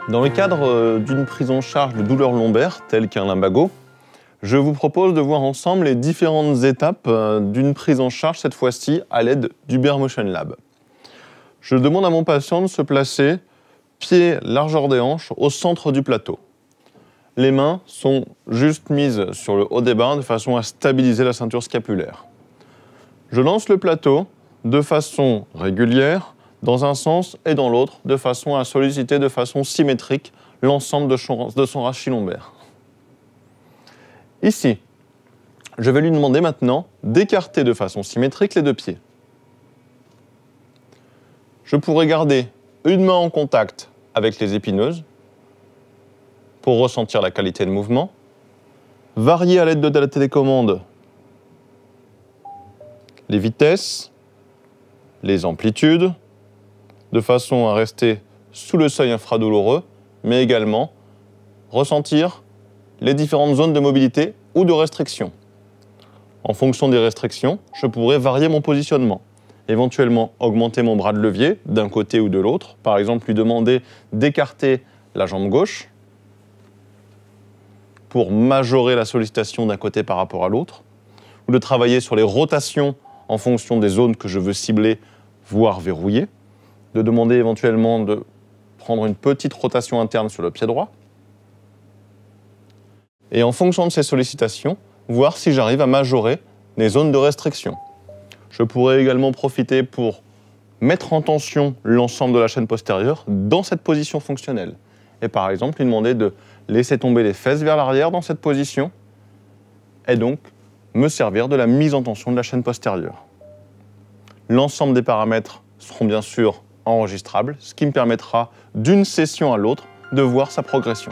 Dans le cadre d'une prise en charge de douleurs lombaires, telles qu'un lumbago, je vous propose de voir ensemble les différentes étapes d'une prise en charge, cette fois-ci à l'aide du Bear Motion Lab. Je demande à mon patient de se placer pied largeur des hanches au centre du plateau. Les mains sont juste mises sur le haut des barres de façon à stabiliser la ceinture scapulaire. Je lance le plateau de façon régulière, dans un sens et dans l'autre, de façon à solliciter de façon symétrique l'ensemble de son rachis lombaire. Ici, je vais lui demander maintenant d'écarter de façon symétrique les deux pieds. Je pourrais garder une main en contact avec les épineuses pour ressentir la qualité de mouvement, varier à l'aide de la télécommande les vitesses, les amplitudes, de façon à rester sous le seuil infradouloureux, mais également ressentir les différentes zones de mobilité ou de restriction. En fonction des restrictions, je pourrais varier mon positionnement, éventuellement augmenter mon bras de levier d'un côté ou de l'autre, par exemple lui demander d'écarter la jambe gauche pour majorer la sollicitation d'un côté par rapport à l'autre, ou de travailler sur les rotations en fonction des zones que je veux cibler, voire verrouiller, de demander éventuellement de prendre une petite rotation interne sur le pied droit, et en fonction de ces sollicitations, voir si j'arrive à majorer les zones de restriction. Je pourrais également profiter pour mettre en tension l'ensemble de la chaîne postérieure dans cette position fonctionnelle. Et par exemple, lui demander de laisser tomber les fesses vers l'arrière dans cette position, et donc me servir de la mise en tension de la chaîne postérieure. L'ensemble des paramètres seront bien sûr enregistrables, ce qui me permettra d'une session à l'autre de voir sa progression.